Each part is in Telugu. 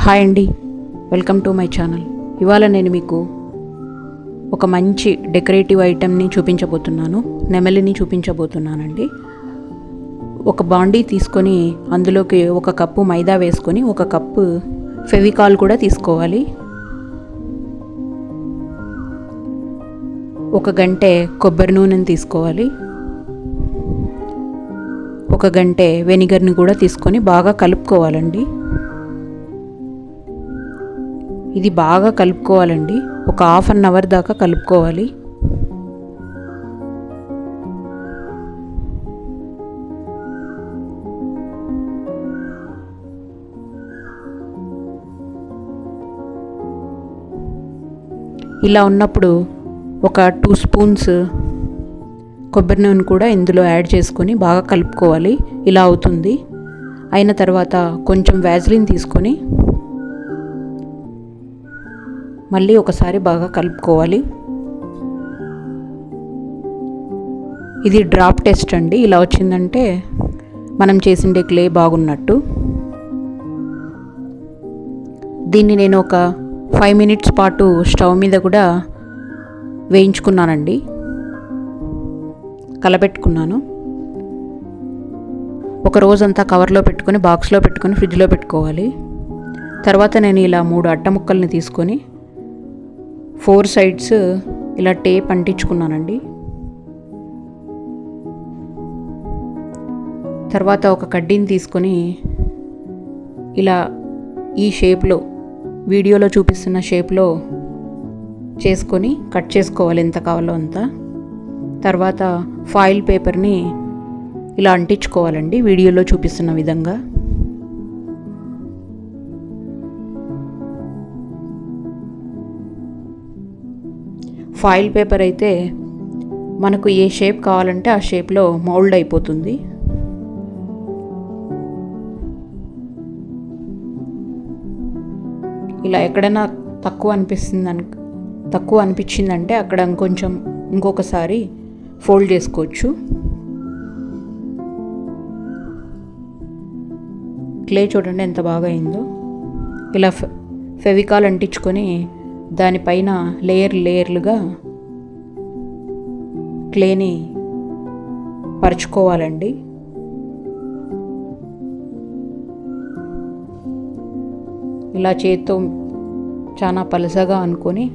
హాయ్ అండి, వెల్కమ్ టు మై ఛానల్. ఇవాళ నేను మీకు ఒక మంచి డెకరేటివ్ ఐటెంని చూపించబోతున్నాను. నెమలిని చూపించబోతున్నానండి. ఒక బాండీ తీసుకొని అందులోకి ఒక కప్పు మైదా వేసుకొని ఒక కప్పు ఫెవికాల్ కూడా తీసుకోవాలి. ఒక గంటె కొబ్బరి నూనెని తీసుకోవాలి. ఒక గంటె వెనిగర్ని కూడా తీసుకొని బాగా కలుపుకోవాలండి. ఇది బాగా కలుపుకోవాలండి. ఒక ½ అన్ అవర్ దాకా కలుపుకోవాలి. ఇలా ఉన్నప్పుడు ఒక 2 స్పూన్స్ కొబ్బరి నూనె కూడా ఇందులో యాడ్ చేసుకొని బాగా కలుపుకోవాలి. ఇలా అవుతుంది. అయిన తర్వాత కొంచెం వ్యాజ్లిన్ తీసుకొని మళ్ళీ ఒకసారి బాగా కలుపుకోవాలి. ఇది డ్రాప్ టెస్ట్ అండి. ఇలా వచ్చిందంటే మనం చేసిండే క్లే బాగున్నట్టు. దీన్ని నేను ఒక 5 మినిట్స్ పాటు స్టవ్ మీద కూడా వేయించుకున్నానండి, కలపెట్టుకున్నాను. ఒక రోజంతా కవర్లో పెట్టుకొని బాక్స్లో పెట్టుకొని ఫ్రిడ్జ్లో పెట్టుకోవాలి. తర్వాత నేను ఇలా 3 అట్ట ముక్కల్ని తీసుకొని 4 సైడ్స్ ఇలా టేప్ అంటించుకున్నానండి. తర్వాత ఒక కడ్డీని తీసుకొని ఇలా ఈ షేప్లో, వీడియోలో చూపిస్తున్న షేప్లో చేసుకొని కట్ చేసుకోవాలి ఎంత కావాలో అంత. తర్వాత ఫాయిల్ పేపర్ని ఇలా అంటించుకోవాలండి వీడియోలో చూపిస్తున్న విధంగా. ఫాయిల్ పేపర్ అయితే మనకు ఏ షేప్ కావాలంటే ఆ షేప్లో మౌల్డ్ అయిపోతుంది. ఇలా ఎక్కడైనా తక్కువ అనిపించిందంటే అక్కడ ఇంకొకసారి ఫోల్డ్ చేసుకోవచ్చు. క్లే చూడండి ఎంత బాగా అయిందో. ఇలా ఫెవికాల్ అంటించుకొని దానిపైన లేయర్లుగా క్లేని పరుచుకోవాలండి. ఇలా చేత్తో చాలా పలసగా అనుకొని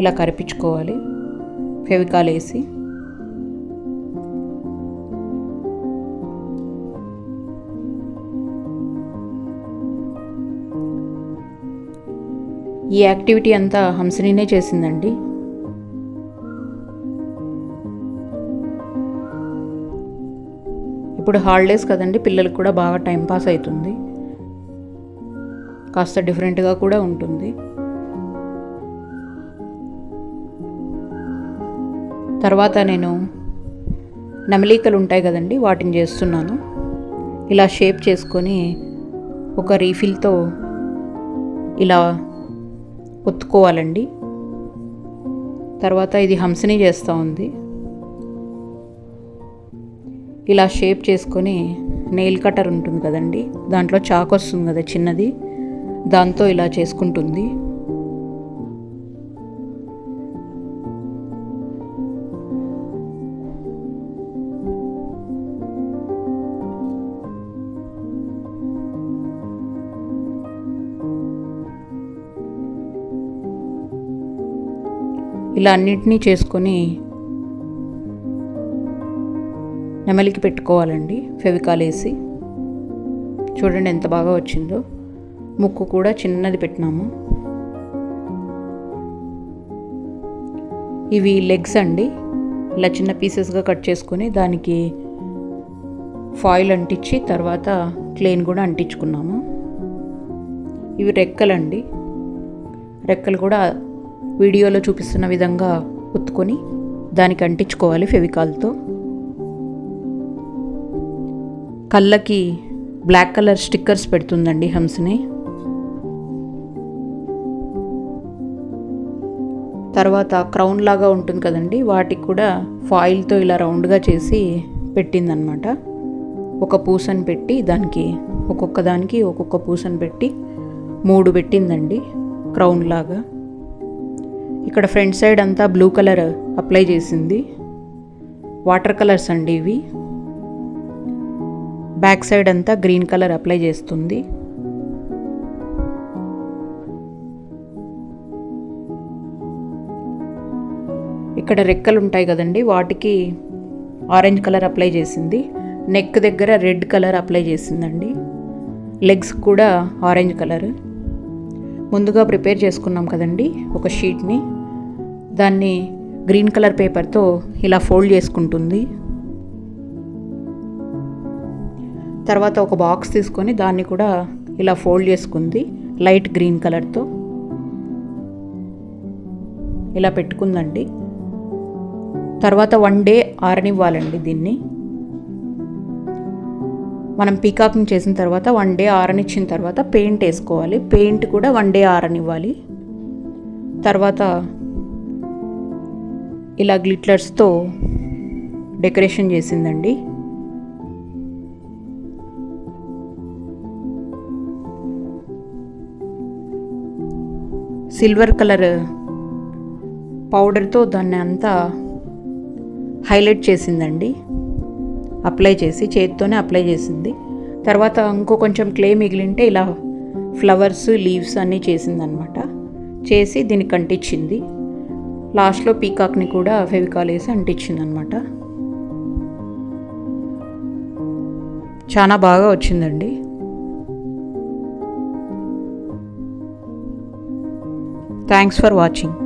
ఇలా కరిపించుకోవాలి ఫెవికాల్ వేసి. ఈ యాక్టివిటీ అంతా హంసనీనే చేసిందండి. ఇప్పుడు హాలిడేస్ కదండి, పిల్లలకు కూడా బాగా టైంపాస్ అవుతుంది, కాస్త డిఫరెంట్గా కూడా ఉంటుంది. తర్వాత నేను నెమలికలు ఉంటాయి కదండి, వాటిని చేస్తున్నాను. ఇలా షేప్ చేసుకొని ఒక రీఫిల్తో ఇలా ఒత్తుకోవాలండి. తర్వాత ఇది హంసని చేస్తూ ఉంది. ఇలా షేప్ చేసుకొని నెయిల్ కటర్ ఉంటుంది కదండి, దాంట్లో చాకు వస్తుంది కదా చిన్నది, దాంతో ఇలా చేసుకుంటుంది. ఇలా అన్నింటినీ చేసుకొని నెమలికి పెట్టుకోవాలండి ఫెవికాల్ వేసి. చూడండి ఎంత బాగా వచ్చిందో. ముక్కు కూడా చిన్నది పెట్టినాము. ఇవి లెగ్స్ అండి. ఇలా చిన్న పీసెస్గా కట్ చేసుకొని దానికి ఫాయిల్ అంటించి తర్వాత క్లేన్ కూడా అంటించుకున్నాము. ఇవి రెక్కలండి. రెక్కలు కూడా వీడియోలో చూపిస్తున్న విధంగా ఒత్తుకొని దానికి అంటించుకోవాలి ఫెవికాల్తో. కళ్ళకి బ్లాక్ కలర్ స్టిక్కర్స్ పెడుతుందండి హంసని. తర్వాత క్రౌన్ లాగా ఉంటుంది కదండి, వాటికి కూడా ఫాయిల్తో ఇలా రౌండ్గా చేసి పెట్టిందనమాట. ఒక పూసని పెట్టి దానికి ఒక్కొక్క దానికి ఒక్కొక్క పూసను పెట్టి 3 పెట్టిందండి క్రౌన్ లాగా. ఇక్కడ ఫ్రంట్ సైడ్ అంతా బ్లూ కలర్ అప్లై చేసింది. వాటర్ కలర్స్ అండి ఇవి. బ్యాక్ సైడ్ అంతా గ్రీన్ కలర్ అప్లై చేస్తుంది. ఇక్కడ రెక్కలు ఉంటాయి కదండి, వాటికి ఆరెంజ్ కలర్ అప్లై చేసింది. నెక్ దగ్గర రెడ్ కలర్ అప్లై చేసిందండి. లెగ్స్ కూడా ఆరెంజ్ కలర్. ముందుగా ప్రిపేర్ చేసుకున్నాం కదండి ఒక షీట్ని, దాన్ని గ్రీన్ కలర్ పేపర్తో ఇలా ఫోల్డ్ చేసుకుంటుంది. తర్వాత ఒక బాక్స్ తీసుకొని దాన్ని కూడా ఇలా ఫోల్డ్ చేసుకుంది లైట్ గ్రీన్ కలర్తో. ఇలా పెట్టుకుందండి. తర్వాత 1 డే ఆరనివ్వాలండి దీన్ని. మనం పీకాకింగ్ చేసిన తర్వాత 1 డే ఆరనిచ్చిన తర్వాత పెయింట్ వేసుకోవాలి. పెయింట్ కూడా 1 డే ఆరనివ్వాలి. తర్వాత ఇలా గ్లిటర్స్తో డెకరేషన్ చేసిందండి. సిల్వర్ కలర్ పౌడర్తో దాన్ని అంతా హైలైట్ చేసిందండి. అప్లై చేసి చేతితోనే అప్లై చేసింది. తర్వాత ఇంకో కొంచెం క్లే మిగిలింటే ఇలా ఫ్లవర్స్ లీవ్స్ అన్నీ చేసిందనమాట. చేసి దీనికి అంటించింది. లాస్ట్లో పీకాక్ని కూడా ఫెవికాల్ వేసి అంటించింది అనమాట. చాలా బాగా వచ్చిందండి. Thanks for watching.